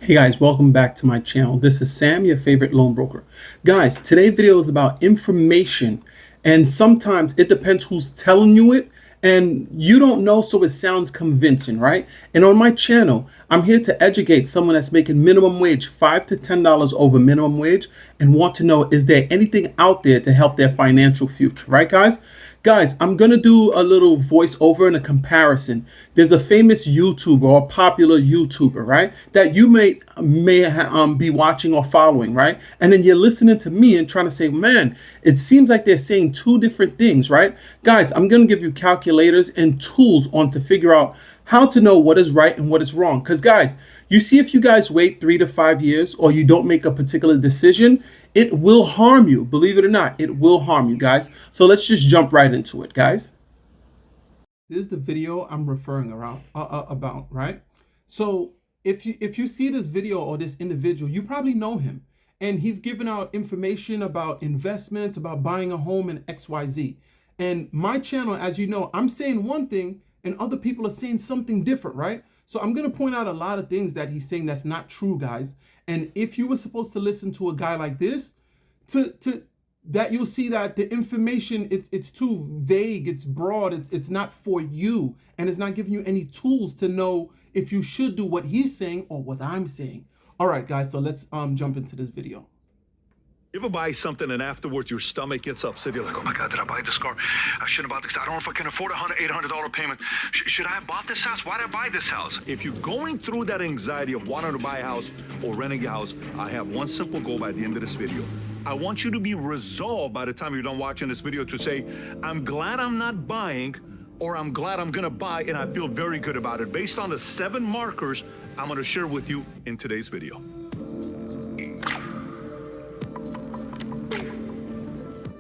Hey guys, welcome back to my channel. This is Sam, your favorite loan broker. Guys, today's video is about information, and sometimes it depends who's telling you it, and you don't know, so it sounds convincing, right? And on my channel, I'm here to educate someone that's making minimum wage, $5 to $10 over minimum wage, and want to know, is there anything out there to help their financial future, right guys? Guys, I'm gonna do a little voiceover and a comparison. There's a famous YouTuber or a popular YouTuber, right? That you may be watching or following, right? And then you're listening to me and trying to say, man, it seems like they're saying two different things, right? Guys, I'm gonna give you calculators and tools on to figure out how to know what is right and what is wrong. Because guys, you see, if you guys wait 3 to 5 years or you don't make a particular decision, it will harm you. Believe it or not, it will harm you, guys. So let's just jump right into it, guys. This is the video I'm referring about, right? So if you see this video or this individual, you probably know him, and he's giving out information about investments, about buying a home, and XYZ. And my channel, as you know, I'm saying one thing and other people are saying something different, right? So I'm going to point out a lot of things that he's saying that's not true, guys. And if you were supposed to listen to a guy like this, to that, you'll see that the information, it's too vague, it's broad, it's not for you, and it's not giving you any tools to know if you should do what he's saying or what I'm saying. All right, guys, so let's jump into this video. You ever buy something and afterwards your stomach gets upset? You're like, oh my God, did I buy this car? I shouldn't have bought this. I don't know if I can afford a $100, $800 payment. Should I have bought this house? Why did I buy this house? If you're going through that anxiety of wanting to buy a house or renting a house, I have one simple goal by the end of this video. I want you to be resolved by the time you're done watching this video to say, I'm glad I'm not buying, or I'm glad I'm gonna buy and I feel very good about it, based on the 7 markers I'm gonna share with you in today's video.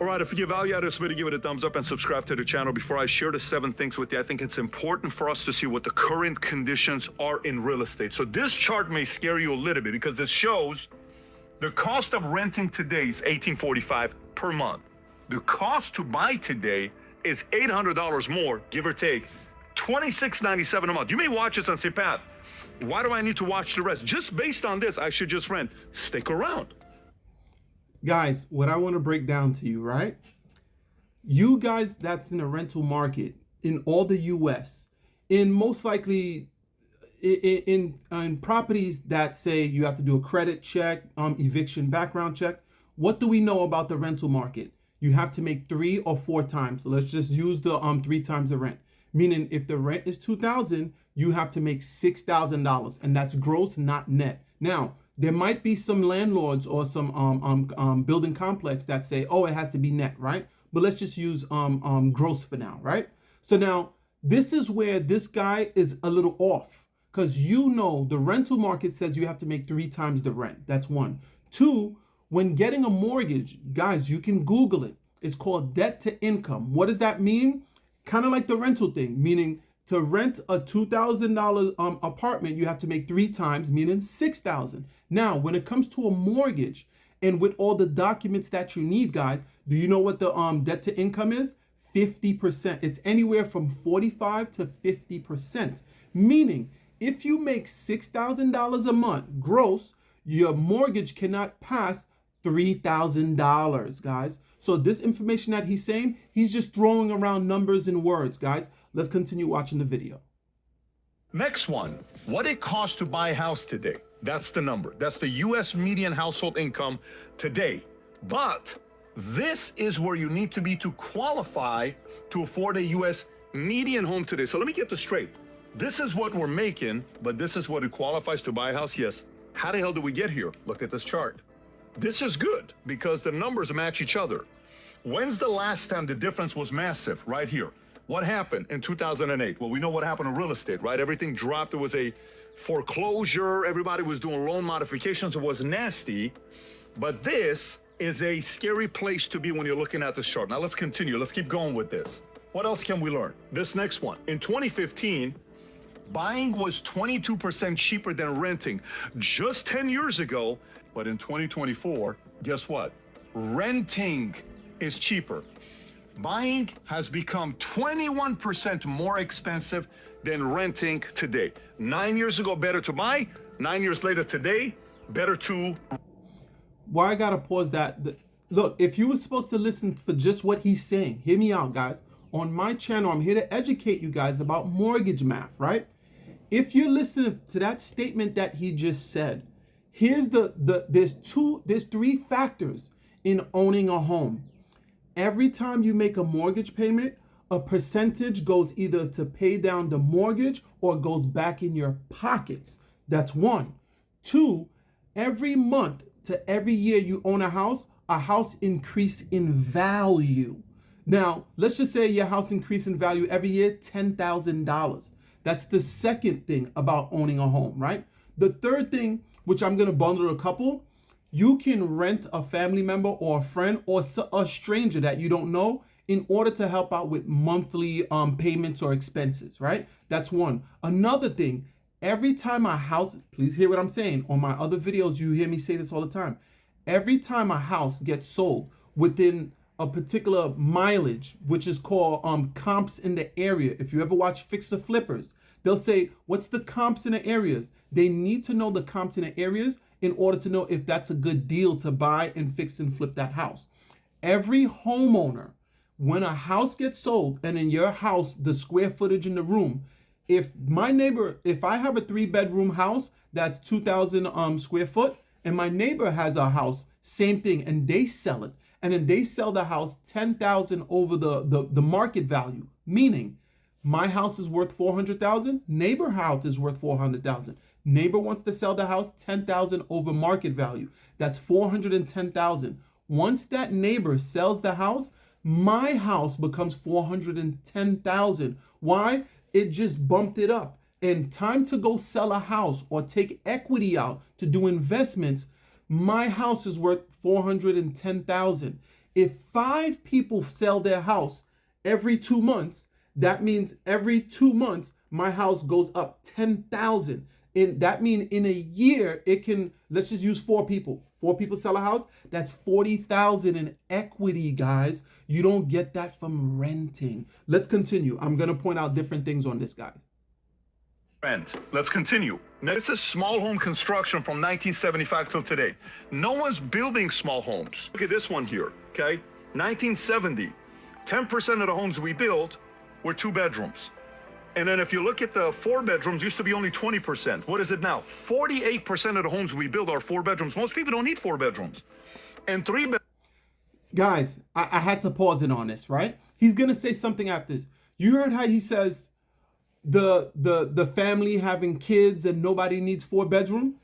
All right, if you get value out of this video, give it a thumbs up and subscribe to the channel. Before I share the 7 things with you, I think it's important for us to see what the current conditions are in real estate. So this chart may scare you a little bit because this shows the cost of renting today is $1,845 per month. The cost to buy today is $800 more, give or take, $2,697 a month. You may watch this and say, Pat, why do I need to watch the rest? Just based on this, I should just rent. Stick around. Guys, what I want to break down to you, right? You guys that's in the rental market in all the US, in most likely in properties that say you have to do a credit check, eviction background check. What do we know about the rental market? You have to make 3 or 4 times. So let's just use the 3 times the rent. Meaning if the rent is $2,000, you have to make $6,000, and that's gross, not net. Now, there might be some landlords or some building complex that say, oh, it has to be net, right? But let's just use gross for now, right? So now this is where this guy is a little off, because you know the rental market says you have to make 3 times the rent. That's 1. 2, when getting a mortgage, guys, you can Google it. It's called debt to income. What does that mean? Kind of like the rental thing, meaning to rent a $2,000 apartment, you have to make 3 times, meaning $6,000. Now, when it comes to a mortgage and with all the documents that you need, guys, do you know what the debt to income is? 50%. It's anywhere from 45 to 50%. Meaning, if you make $6,000 a month gross, your mortgage cannot pass $3,000, guys. So this information that he's saying, he's just throwing around numbers and words, guys. Let's continue watching the video. Next one, what it costs to buy a house today. That's the number. That's the US median household income today. But this is where you need to be to qualify to afford a US median home today. So let me get this straight. This is what we're making, but this is what it qualifies to buy a house. Yes. How the hell do we get here? Look at this chart. This is good because the numbers match each other. When's the last time the difference was massive? Right here. What happened in 2008? Well, we know what happened in real estate, right? Everything dropped. There was a foreclosure. Everybody was doing loan modifications. It was nasty. But this is a scary place to be when you're looking at this chart. Now let's continue. Let's keep going with this. What else can we learn? This next one. In 2015, buying was 22% cheaper than renting just 10 years ago. But in 2024, guess what? Renting is cheaper. buying has become 21% more expensive than renting today. 9 years ago, better to buy. 9 years later today, better to... Why I gotta pause that? Look, if you were supposed to listen for just what he's saying, hear me out, guys. On my channel, I'm here to educate you guys about mortgage math, right? If you're listening to that statement that he just said, here's there's three factors in owning a home. Every time you make a mortgage payment, a percentage goes either to pay down the mortgage or goes back in your pockets. That's one. Two, every month to every year you own a house increase in value. Now, let's just say your house increase in value every year $10,000. That's the second thing about owning a home, right? The third thing, which I'm going to bundle a couple, you can rent a family member or a friend or a stranger that you don't know in order to help out with monthly payments or expenses, right? That's one. Another thing, every time a house, please hear what I'm saying. On my other videos, you hear me say this all the time. Every time a house gets sold within a particular mileage, which is called comps in the area. If you ever watch Fixer Flippers, they'll say, what's the comps in the areas? They need to know the comps in the areas in order to know if that's a good deal to buy and fix and flip that house. Every homeowner, when a house gets sold and in your house, the square footage in the room, if I have a 3-bedroom house that's 2,000 square foot and my neighbor has a house, same thing, and they sell it, and then they sell the house 10,000 over the market value, meaning my house is worth 400,000, neighbor house is worth 400,000. Neighbor wants to sell the house 10,000 over market value. That's 410,000. Once that neighbor sells the house, my house becomes 410,000. Why? It just bumped it up. And time to go sell a house or take equity out to do investments, my house is worth 410,000. If 5 people sell their house every 2 months, that means every 2 months my house goes up 10,000. And that means in a year it can, let's just use 4 people. 4 people sell a house, that's 40,000 in equity, guys. You don't get that from renting. Let's continue. I'm going to point out different things on this, guys. Let's continue. Now, this is small home construction from 1975 till today. No one's building small homes. Look at this one here, okay? 1970, 10% of the homes we built were 2 bedrooms. And then if you look at the 4 bedrooms, used to be only 20%. What is it now? 48% of the homes we build are 4 bedrooms. Most people don't need 4 bedrooms. And 3 bedrooms. Guys, I had to pause it on this, right? He's going to say something after this. You heard how he says the family having kids and nobody needs 4 bedroom?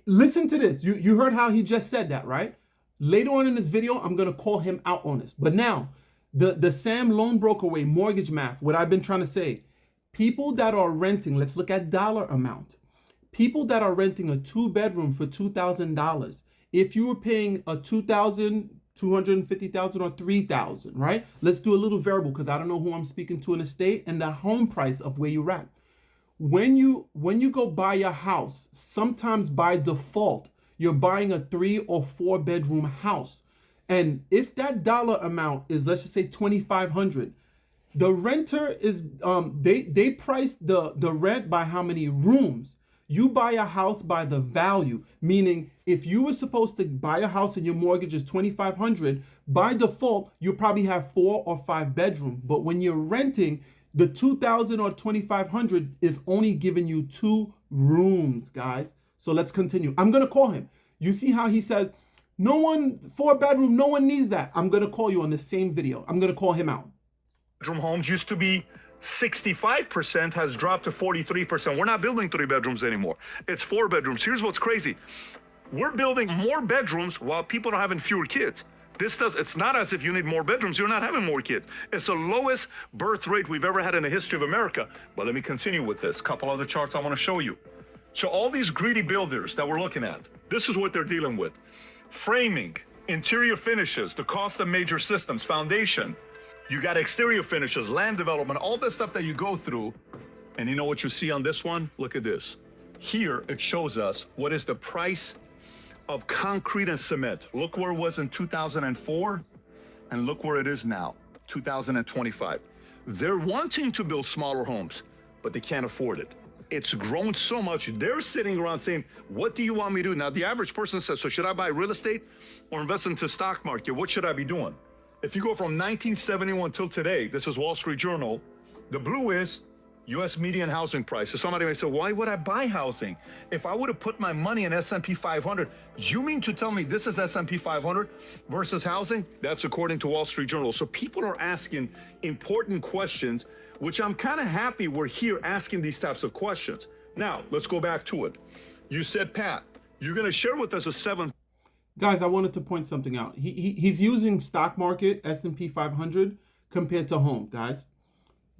Listen to this. You heard how he just said that, right? Later on in this video, I'm going to call him out on this. But now, the Sam Loan Broker way, mortgage math, what I've been trying to say, people that are renting, let's look at dollar amount. People that are renting a 2-bedroom for $2,000, if you were paying a $2,000, $250,000 or $3,000, right? Let's do a little variable because I don't know who I'm speaking to in the state and the home price of where you're at. When you go buy a house, sometimes by default, you're buying a 3 or 4 bedroom house. And if that dollar amount is, let's just say $2,500, the renter is, they price the rent by how many rooms. You buy a house by the value, meaning if you were supposed to buy a house and your mortgage is $2,500, by default, you probably have 4 or 5 bedrooms. But when you're renting, the $2,000 or $2,500 is only giving you 2 rooms, guys. So let's continue. I'm going to call him. You see how he says, no one, 4 bedroom, no one needs that. I'm going to call you on the same video. I'm going to call him out. Bedroom homes used to be 65%, has dropped to 43%. We're not building 3 bedrooms anymore. It's 4 bedrooms. Here's what's crazy. We're building more bedrooms while people are having fewer kids. It's not as if you need more bedrooms, you're not having more kids. It's the lowest birth rate we've ever had in the history of America. But let me continue with this. Couple other charts I want to show you. So all these greedy builders that we're looking at, this is what they're dealing with. Framing, interior finishes, the cost of major systems, foundation. You got exterior finishes, land development, all the stuff that you go through. And you know what you see on this one? Look at this. Here, it shows us what is the price of concrete and cement. Look where it was in 2004, and look where it is now, 2025. They're wanting to build smaller homes, but they can't afford it. It's grown so much, they're sitting around saying, what do you want me to do? Now, the average person says, so should I buy real estate or invest into stock market? What should I be doing? If you go from 1971 till today, this is Wall Street Journal, the blue is U.S. median housing price. So somebody may say, why would I buy housing? If I would have put my money in S&P 500, you mean to tell me this is S&P 500 versus housing? That's according to Wall Street Journal. So people are asking important questions, which I'm kind of happy we're here asking these types of questions. Now, let's go back to it. You said, Pat, you're going to share with us a 7. Guys, I wanted to point something out. He's using stock market, S&P 500, compared to home, guys.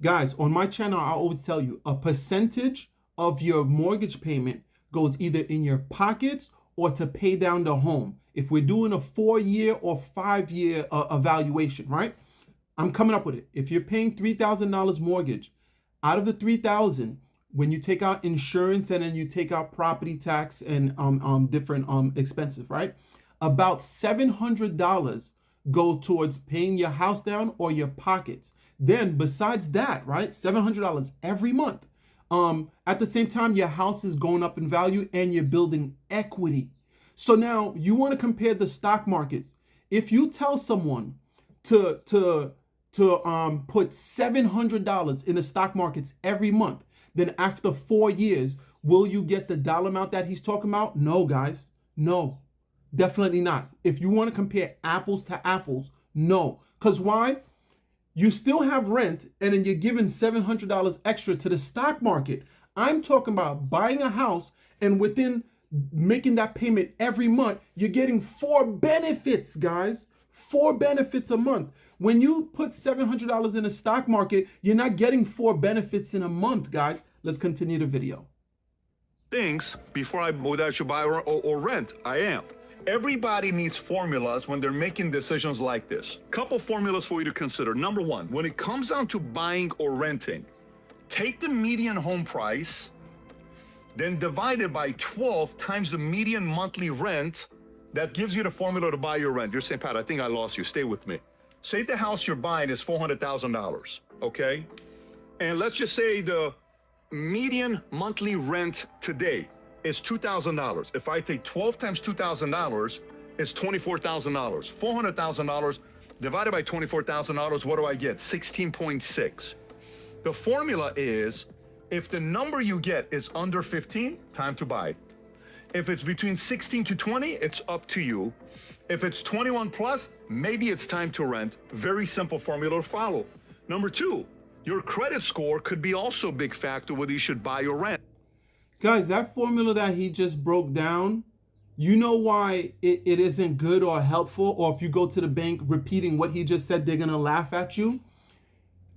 Guys, on my channel, I always tell you, a percentage of your mortgage payment goes either in your pockets or to pay down the home. If we're doing a 4-year or 5-year evaluation, right? I'm coming up with it. If you're paying $3,000 mortgage, out of the $3,000, when you take out insurance and then you take out property tax and different expenses, right? About $700 go towards paying your house down or your pockets. Then besides that, right, $700 every month. At the same time, your house is going up in value and you're building equity. So now you want to compare the stock markets. If you tell someone to put $700 in the stock markets every month, then after 4 years, will you get the dollar amount that he's talking about? No, guys, no, definitely not. If you want to compare apples to apples, no. Because why? You still have rent and then you're giving $700 extra to the stock market. I'm talking about buying a house and within making that payment every month, you're getting 4 benefits, guys. 4 benefits a month. When you put $700 in the stock market, you're not getting 4 benefits in a month, guys. Let's continue the video. Things before whether I should buy or rent. I am. Everybody needs formulas when they're making decisions like this. Couple formulas for you to consider. Number one, when it comes down to buying or renting, take the median home price, then divide it by 12 times the median monthly rent. That gives you the formula to buy your rent. You're saying, Pat, I think I lost you. Stay with me. Say the house you're buying is $400,000, okay? And let's just say the median monthly rent today is $2,000. If I take 12 times $2,000, it's $24,000. $400,000 divided by $24,000, what do I get? 16.6. The formula is, if the number you get is under 15, time to buy. If it's between 16 to 20, it's up to you. If it's 21 plus, maybe it's time to rent. Very simple formula to follow. Number two, your credit score could be also a big factor whether you should buy or rent. Guys, that formula that he just broke down, you know why it isn't good or helpful? Or if you go to the bank repeating what he just said, they're going to laugh at you.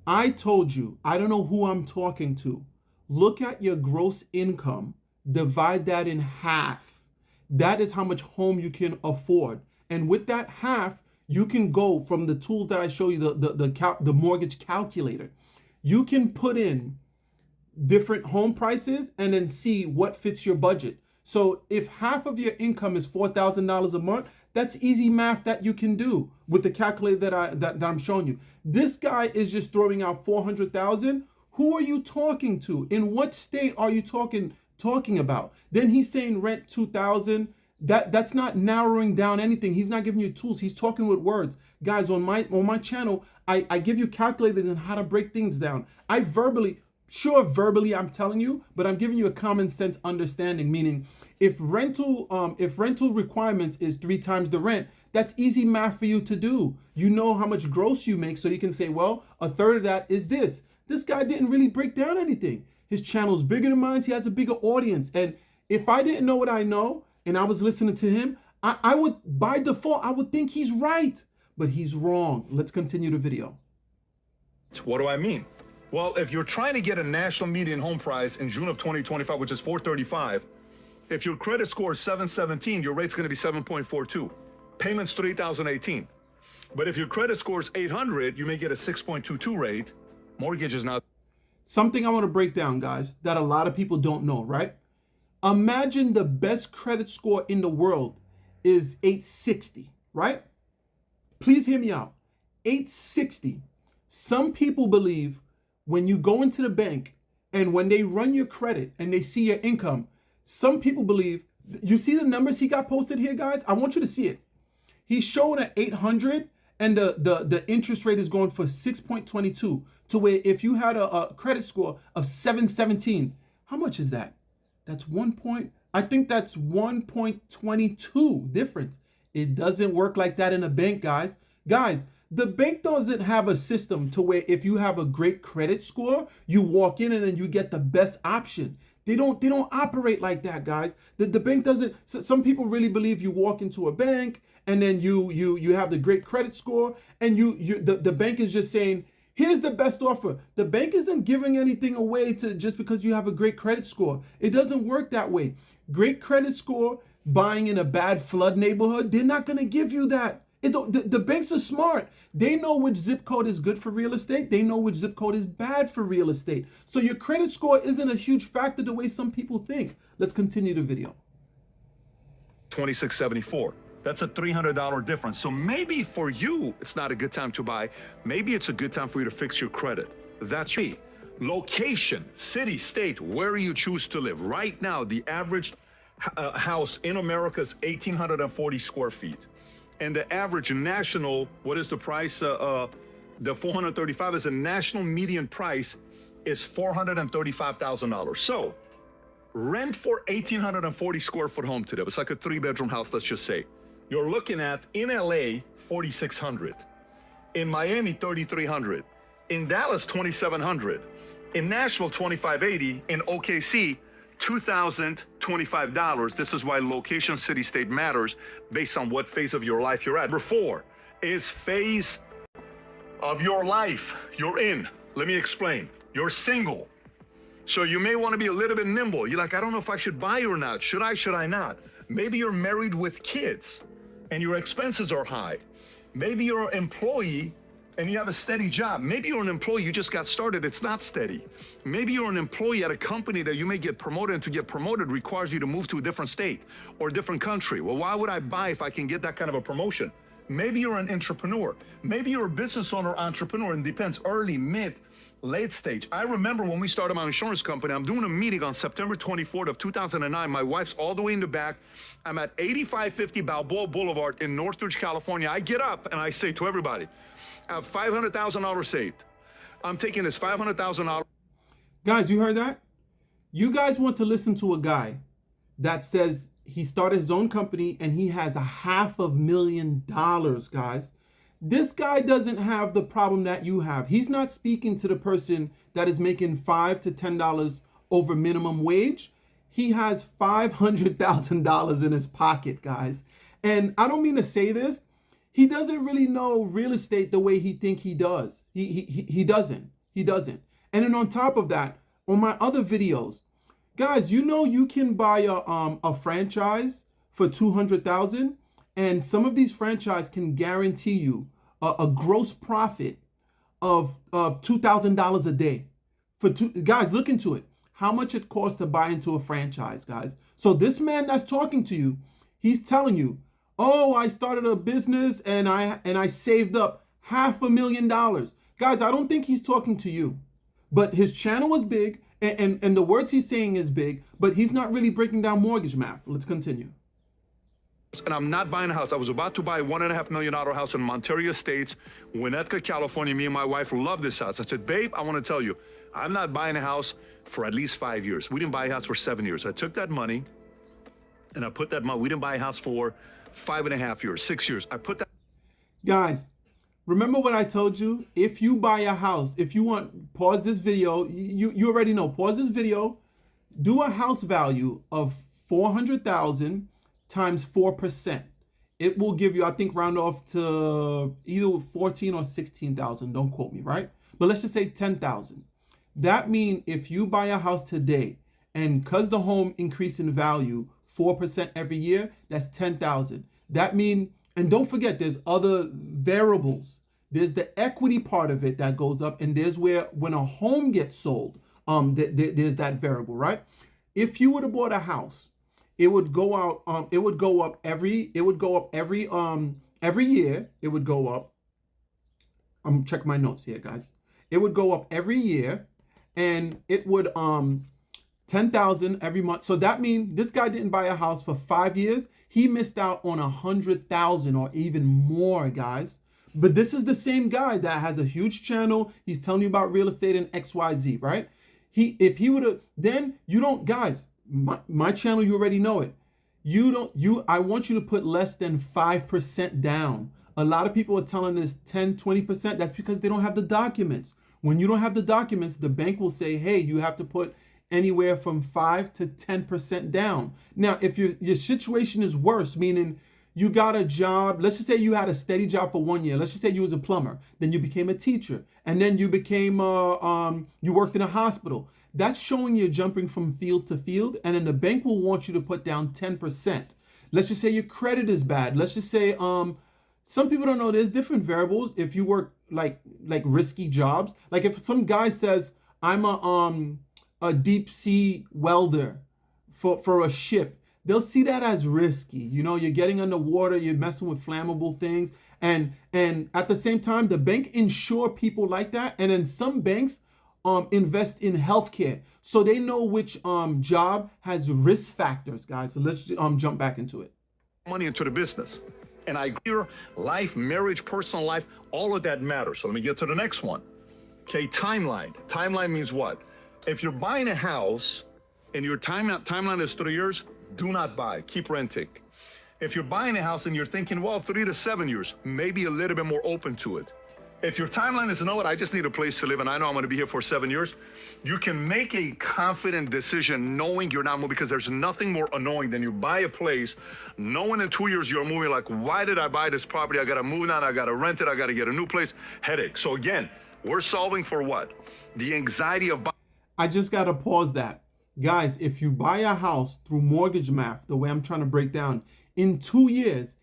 I told you, I don't know who I'm talking to. Look at your gross income. Divide that in half. That is how much home you can afford. And with that half, you can go from the tools that I show you, the mortgage calculator. You can put in different home prices and then see what fits your budget. So if half of your income is $4,000 a month, that's easy math that you can do with the calculator that I'm showing you. This guy is just throwing out 400,000. Who are you talking to? In what state are you talking about? Then he's saying rent 2,000. That's not narrowing down anything. He's not giving you tools. He's talking with words. Guys, on my channel, I give you calculators on how to break things down. Verbally I'm telling you, but I'm giving you a common sense understanding, meaning if rental requirements is 3 times the rent, that's easy math for you to do. You know how much gross you make, so you can say, well, a third of that is this. This guy didn't really break down anything. His channel's bigger than mine. He has a bigger audience. And if I didn't know what I know and I was listening to him, I would, by default, I would think he's right, but he's wrong. Let's continue the video. What do I mean? Well, if you're trying to get a national median home price in June of 2025, which is 435, if your credit score is 717, your rate's going to be 7.42. Payments 3,018. But if your credit score is 800, you may get a 6.22 rate. Mortgage is not. Something I want to break down, guys, that a lot of people don't know, right? Imagine the best credit score in the world is 860, right? Please hear me out. 860. Some people believe when you go into the bank and when they run your credit and they see your income, some people believe, you see the numbers he got posted here, guys? I want you to see it. He's showing at 800 and the interest rate is going for 6.22, to where if you had a credit score of 717, how much is that? That's I think that's 1.22 difference. It doesn't work like that in a bank, guys. Guys, the bank doesn't have a system to where if you have a great credit score, you walk in and then you get the best option. They don't operate like that, guys. The bank doesn't. Some people really believe you walk into a bank and then you have the great credit score and the bank is just saying, here's the best offer. The bank isn't giving anything away to just because you have a great credit score. It doesn't work that way. Great credit score, buying in a bad flood neighborhood, they're not going to give you that. The banks are smart. They know which zip code is good for real estate. They know which zip code is bad for real estate. So your credit score isn't a huge factor the way some people think. Let's continue the video. 2674. That's a $300 difference. So maybe for you, it's not a good time to buy. Maybe it's a good time for you to fix your credit. That's me. Location, city, state, where you choose to live. Right now, the average house in America is 1,840 square feet. And the average national, what is the price? The 435 is a national median price is $435,000. So rent for 1,840 square foot home today. It's like a 3-bedroom house, let's just say. You're looking at, in LA, 4,600. In Miami, 3,300. In Dallas, 2,700. In Nashville, 2,580. In OKC, $2,025. This is why location, city, state matters based on what phase of your life you're at. Number 4 is phase of your life you're in. Let me explain. You're single. So you may want to be a little bit nimble. You're like, I don't know if I should buy or not. Should I not? Maybe you're married with kids and your expenses are high. Maybe you're an employee and you have a steady job. Maybe you're an employee, you just got started, it's not steady. Maybe you're an employee at a company that you may get promoted, and to get promoted requires you to move to a different state or a different country. Well, why would I buy if I can get that kind of a promotion? Maybe you're an entrepreneur. Maybe you're a business owner, entrepreneur, and depends, early, mid, late stage. I remember when we started my insurance company, I'm doing a meeting on September 24th of 2009. My wife's all the way in the back. I'm at 8550 Balboa Boulevard in Northridge, California. I get up and I say to everybody, I have $500,000 saved. I'm taking this $500,000. Guys, you heard that? You guys want to listen to a guy that says he started his own company and he has $500,000, guys. This guy doesn't have the problem that you have. He's not speaking to the person that is making $5 to $10 over minimum wage. He has $500,000 in his pocket, guys. And I don't mean to say this. He doesn't really know real estate the way he think he does. He doesn't. He doesn't. And then on top of that, on my other videos, guys, you know you can buy a franchise for $200,000, and some of these franchises can guarantee you a gross profit of $2,000 a day. Guys, look into it. How much it costs to buy into a franchise, guys. So this man that's talking to you, he's telling you, oh, I started a business and I saved up $500,000. Guys, I don't think he's talking to you. But his channel is big and the words he's saying is big, but he's not really breaking down mortgage math. Let's continue. And I'm not buying a house. I was about to buy a $1.5 million house in Monterey Estates, Winnetka, California. Me and my wife love this house. I said, babe, I want to tell you, I'm not buying a house for at least 5 years. We didn't buy a house for 7 years. I took that money and I put that money. We didn't buy a house for 5.5 years, 6 years. I put that. Guys, remember what I told you? If you buy a house, if you want, pause this video. You already know. Pause this video. Do a house value of $400,000 times 4%. It will give you, I think, round off to either 14 or 16,000. Don't quote me, right? But let's just say 10,000. That means if you buy a house today, and because the home increase in value 4% every year, that's 10,000. That means, and don't forget, there's other variables. There's the equity part of it that goes up, and there's where when a home gets sold, there's that variable, right? If you would have bought a house, it would go out, it would go up every year. It would go up I'm checking my notes here, guys. It would go up every year, and it would 10,000 every month. So that means this guy didn't buy a house for 5 years. He missed out on 100,000 or even more, guys. But this is the same guy that has a huge channel. He's telling you about real estate and XYZ, right? If he would have, then you don't, guys, my channel, you already know it. I want you to put less than 5% down. A lot of people are telling us 10, 20%. That's because they don't have the documents. When you don't have the documents, the bank will say, hey, you have to put anywhere from 5 to 10% down. Now, if your situation is worse, meaning you got a job, let's just say you had a steady job for 1 year. Let's just say you was a plumber, then you became a teacher, and then you became you worked in a hospital. That's showing you're jumping from field to field, and then the bank will want you to put down 10%. Let's just say your credit is bad. Let's just say some people don't know there's different variables if you work like risky jobs. Like if some guy says, I'm a deep sea welder for a ship, they'll see that as risky. You know, you're getting underwater, you're messing with flammable things. And at the same time, the bank insure people like that. And then some banks invest in healthcare. So they know which job has risk factors, guys. So let's jump back into it. Money into the business. And I agree, life, marriage, personal life, all of that matters. So let me get to the next one. Okay, timeline. Timeline means what? If you're buying a house and your timeline is 3 years, do not buy, keep renting. If you're buying a house and you're thinking, well, 3 to 7 years, maybe a little bit more open to it. If your timeline is, you know what, I just need a place to live and I know I'm gonna be here for 7 years, you can make a confident decision knowing you're not moving, because there's nothing more annoying than you buy a place, knowing in 2 years you're moving, like, why did I buy this property? I gotta move now, I gotta rent it, I gotta get a new place, headache. So again, we're solving for what? The anxiety of buying. I just gotta pause that. Guys, if you buy a house through mortgage math, the way I'm trying to break down, in 2 years,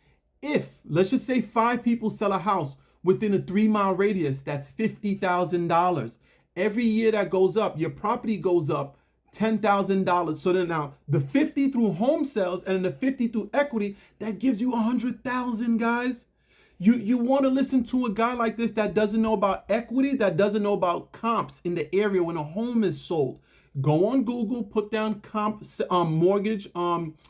if, let's just say 5 people sell a house within a 3-mile radius, that's $50,000. Every year that goes up, your property goes up $10,000. So then now the 50 through home sales and then the 50 through equity, that gives you 100,000, guys. You want to listen to a guy like this that doesn't know about equity, that doesn't know about comps in the area when a home is sold. Go on Google, put down comp mortgage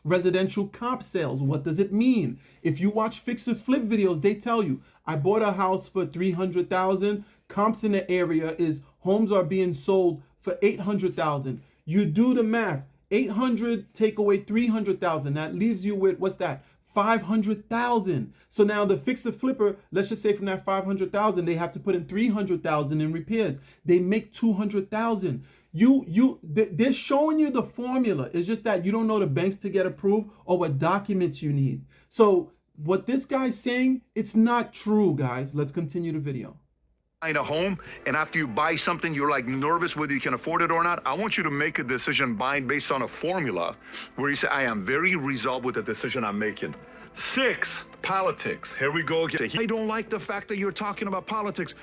residential comp sales. What does it mean? If you watch fix and flip videos, they tell you, I bought a house for 300,000. Comps in the area is homes are being sold for 800,000. You do the math. 800 take away 300,000. That leaves you with, what's that? 500,000. So now the fix and flipper, let's just say from that 500,000, they have to put in 300,000 in repairs. They make 200,000. They're showing you the formula. It's just that you don't know the banks to get approved or what documents you need. So what this guy's saying, it's not true, guys. Let's continue the video. A home, and after you buy something, you're like nervous whether you can afford it or not. I want you to make a decision buying based on a formula where you say, I am very resolved with the decision I'm making. 6, politics. Here we go again. I don't like the fact that you're talking about politics.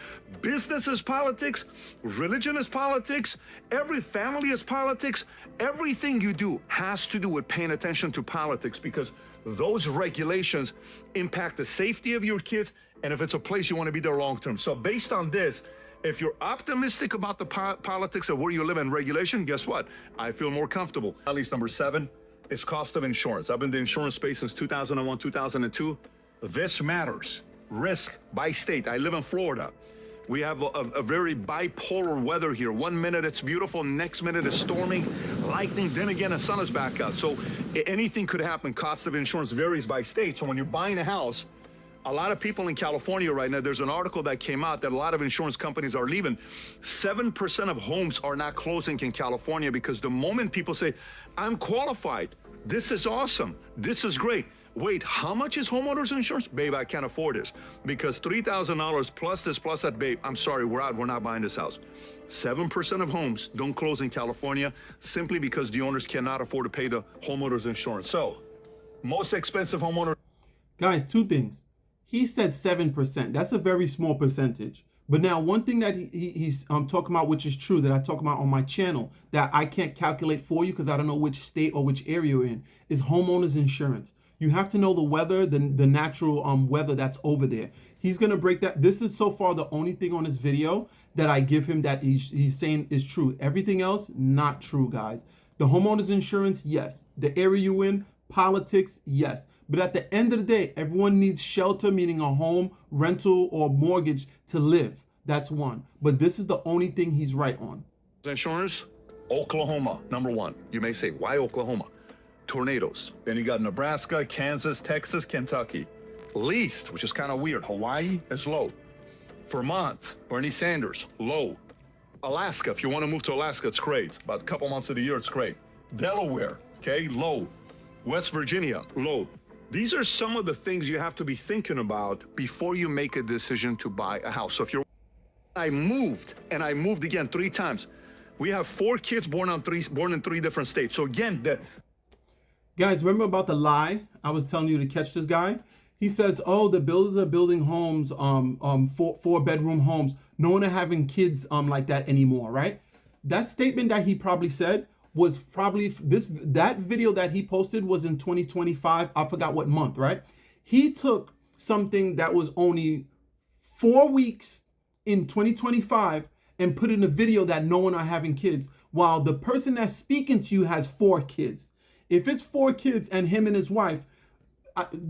Business is politics. Religion is politics. Every family is politics. Everything you do has to do with paying attention to politics, because those regulations impact the safety of your kids, and if it's a place you want to be there long term. So based on this, if you're optimistic about the politics of where you live and regulation, guess what? I feel more comfortable. At least number 7 is cost of insurance. I've been in the insurance space since 2001, 2002. This matters. Risk by state. I live in Florida. We have a very bipolar weather here. 1 minute it's beautiful, next minute it's storming, lightning, then again the sun is back out. So anything could happen. Cost of insurance varies by state. So when you're buying a house, a lot of people in California right now, there's an article that came out that a lot of insurance companies are leaving. 7% of homes are not closing in California because the moment people say, I'm qualified, this is awesome, this is great. Wait, how much is homeowners insurance? Babe, I can't afford this. Because $3,000 plus this, plus that, babe, I'm sorry, we're out, we're not buying this house. 7% of homes don't close in California simply because the owners cannot afford to pay the homeowners insurance. So, most expensive homeowner. Guys, 2 things. He said 7%. That's a very small percentage. But now one thing that he's talking about, which is true, that I talk about on my channel, that I can't calculate for you because I don't know which state or which area you're in, is homeowners insurance. You have to know the weather, the natural weather that's over there. He's gonna break that. This is so far the only thing on this video that I give him that he's saying is true. Everything else, not true, guys. The homeowner's insurance, yes. The area you in, politics, yes. But at the end of the day, everyone needs shelter, meaning a home, rental, or mortgage to live. That's one. But this is the only thing he's right on. Insurance, Oklahoma, number one. You may say, why Oklahoma? Tornadoes. Then you got Nebraska, Kansas, Texas, Kentucky. Least, which is kind of weird, Hawaii is low. Vermont, Bernie Sanders, low. Alaska, if you want to move to Alaska, it's great. About a couple months of the year, it's great. Delaware, okay, low. West Virginia, low. These are some of the things you have to be thinking about before you make a decision to buy a house. So if you're, I moved again 3 times. We have 4 kids born in 3 different states. So again, guys, remember about the lie I was telling you to catch this guy? He says, oh, the builders are building homes, 4-bedroom homes. No one are having kids like that anymore, right? That statement that he probably said was probably that video that he posted was in 2025. I forgot what month, right? He took something that was only 4 weeks in 2025 and put in a video that no one are having kids, while the person that's speaking to you has 4 kids. If it's 4 kids and him and his wife,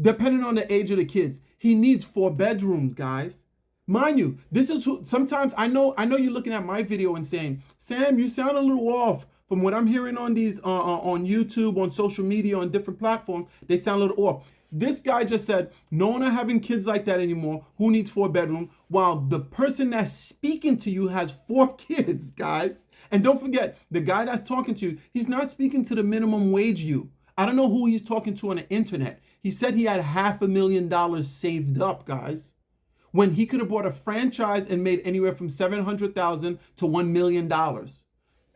depending on the age of the kids, he needs 4 bedrooms, guys. Mind you, this is sometimes I know you're looking at my video and saying, Sam, you sound a little off from what I'm hearing on these on YouTube, on social media, on different platforms. They sound a little off. This guy just said, no one are having kids like that anymore. Who needs 4 bedrooms? While the person that's speaking to you has 4 kids, guys. And don't forget, the guy that's talking to you, he's not speaking to the minimum wage you. I don't know who he's talking to on the internet. He said he had $500,000 saved up, guys, when he could have bought a franchise and made anywhere from $700,000 to $1 million.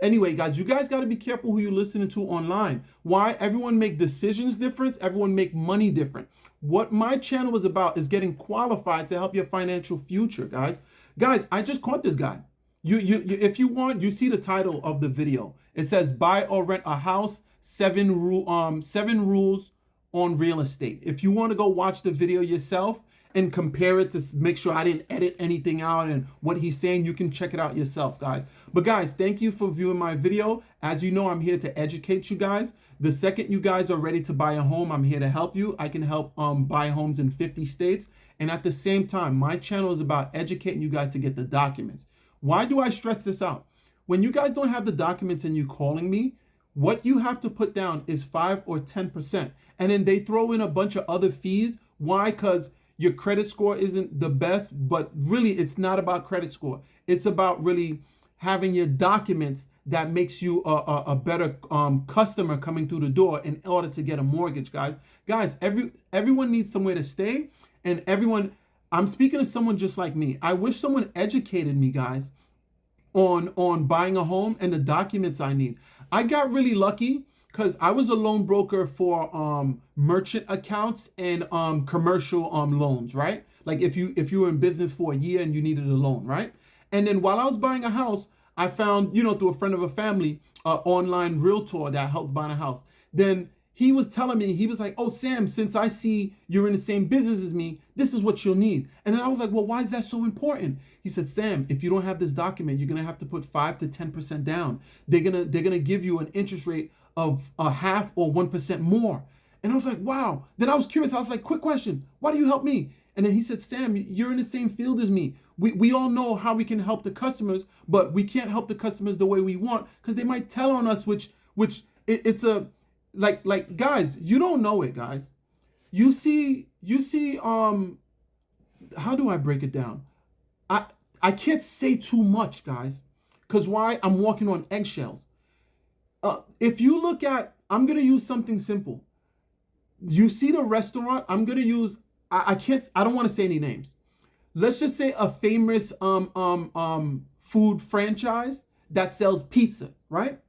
Anyway, guys, you guys got to be careful who you're listening to online. Why? Everyone make decisions different. Everyone make money different. What my channel is about is getting qualified to help your financial future, guys. Guys, I just caught this guy. If you want, you see the title of the video. It says buy or rent a house, 7 rules on real estate. If you want to go watch the video yourself and compare it to make sure I didn't edit anything out and what he's saying, you can check it out yourself, guys. But guys, thank you for viewing my video. As you know, I'm here to educate you guys. The second you guys are ready to buy a home, I'm here to help you. I can help buy homes in 50 states. And at the same time, my channel is about educating you guys to get the documents. Why do I stress this out? When you guys don't have the documents and you calling me, what you have to put down is 5 or 10%. And then they throw in a bunch of other fees. Why? Because your credit score isn't the best, but really it's not about credit score. It's about really having your documents that makes you a better customer coming through the door in order to get a mortgage, guys. Guys, everyone needs somewhere to stay, and I'm speaking to someone just like me. I wish someone educated me, guys, on buying a home and the documents I need. I got really lucky because I was a loan broker for merchant accounts and commercial loans, right? Like if you were in business for a year and you needed a loan, right? And then while I was buying a house, I found, through a friend of a family, online realtor that helped buy a house. Then he was telling me, he was like, oh, Sam, since I see you're in the same business as me, this is what you'll need. And then I was like, well, why is that so important? He said, Sam, if you don't have this document, you're going to have to put 5 to 10% down. They're going to give you an interest rate of a half or 1% more. And I was like, wow. Then I was curious. I was like, quick question. Why do you help me? And then he said, Sam, you're in the same field as me. We all know how we can help the customers, but we can't help the customers the way we want because they might tell on us, it's a, like guys, you don't know it, guys. You see, how do I break it down? I can't say too much, guys, because why? I'm walking on eggshells. If you look at, I'm going to use something simple. You see the restaurant, I'm going to use, I don't want to say any names. Let's just say a famous food franchise that sells pizza, right?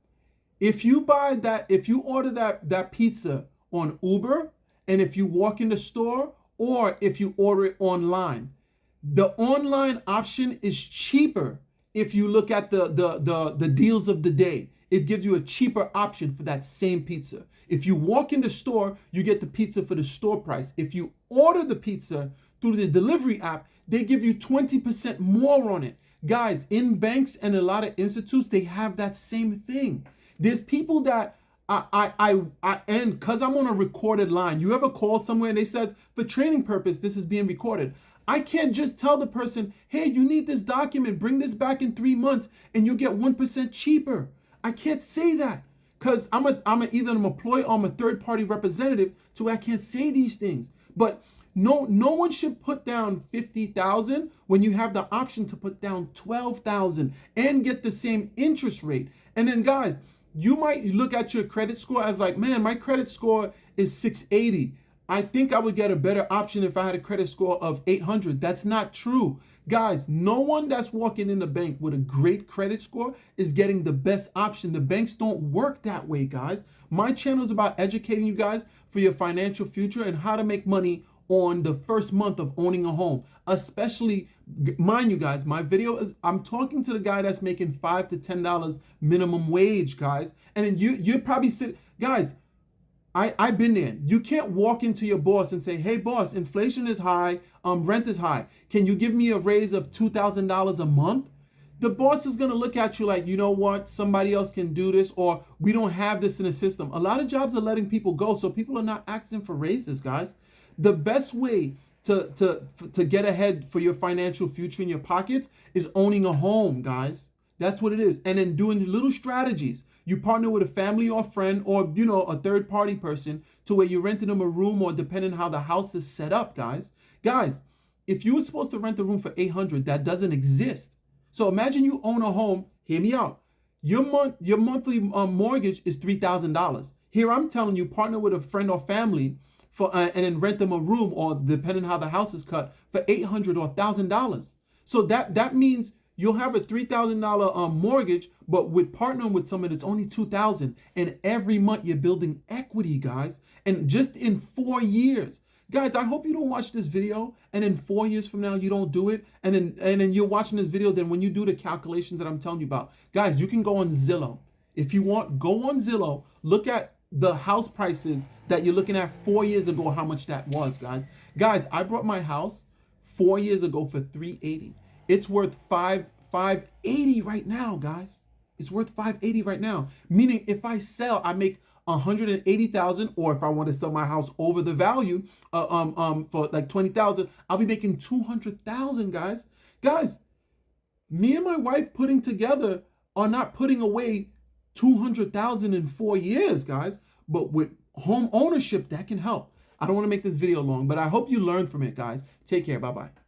If you order that pizza on Uber, and if you walk in the store, or if you order it online, the online option is cheaper. If you look at the deals of the day, it gives you a cheaper option for that same pizza. If you walk in the store, you get the pizza for the store price. If you order the pizza through the delivery app, they give you 20% more on it. Guys, in banks and a lot of institutes, they have that same thing. There's people that and because I'm on a recorded line, you ever call somewhere and they says, for training purpose, this is being recorded. I can't just tell the person, hey, you need this document, bring this back in 3 months and you'll get 1% cheaper. I can't say that because I'm either an employee or I'm a third party representative, so I can't say these things. But no one should put down 50,000 when you have the option to put down 12,000 and get the same interest rate. And then guys, you might look at your credit score as like, man, my credit score is 680. I think I would get a better option if I had a credit score of 800. That's not true. Guys, no one that's walking in the bank with a great credit score is getting the best option. The banks don't work that way, guys. My channel is about educating you guys for your financial future and how to make money on the first month of owning a home. Especially, mind you guys, my video is, I'm talking to the guy that's making $5 to $10 minimum wage, guys. And then you're probably sitting, guys, I've been there. You can't walk into your boss and say, hey boss, inflation is high, rent is high. Can you give me a raise of $2,000 a month? The boss is gonna look at you like, you know what, somebody else can do this, or we don't have this in the system. A lot of jobs are letting people go, so people are not asking for raises, guys. The best way to get ahead for your financial future in your pockets is owning a home, guys. That's what it is. And then doing little strategies. You partner with a family or friend or, you know, a third party person to where you're renting them a room, or depending on how the house is set up, guys. Guys, if you were supposed to rent a room for 800, that doesn't exist. So imagine you own a home. Hear me out. Your monthly mortgage is $3,000. Here I'm telling you, partner with a friend or family for and then rent them a room, or depending on how the house is cut, for $800 or $1,000. So that means you'll have a $3,000 mortgage, but with partnering with someone, it's only $2,000. And every month you're building equity, guys. And just in 4 years, guys, I hope you don't watch this video and in 4 years from now you don't do it. And then you're watching this video. Then when you do the calculations that I'm telling you about, guys, you can go on Zillow. If you want, go on Zillow. Look at the house prices that you're looking at 4 years ago, how much that was, guys. Guys, I bought my house 4 years ago for $380. It's worth $580 right now, guys. It's worth $580 right now. Meaning if I sell, I make $180,000, or if I want to sell my house over the value for like $20,000, I'll be making $200,000, guys. Guys, me and my wife putting together are not putting away $200,000 in 4 years, guys. But with home ownership, that can help. I don't want to make this video long, but I hope you learned from it, guys. Take care. Bye-bye.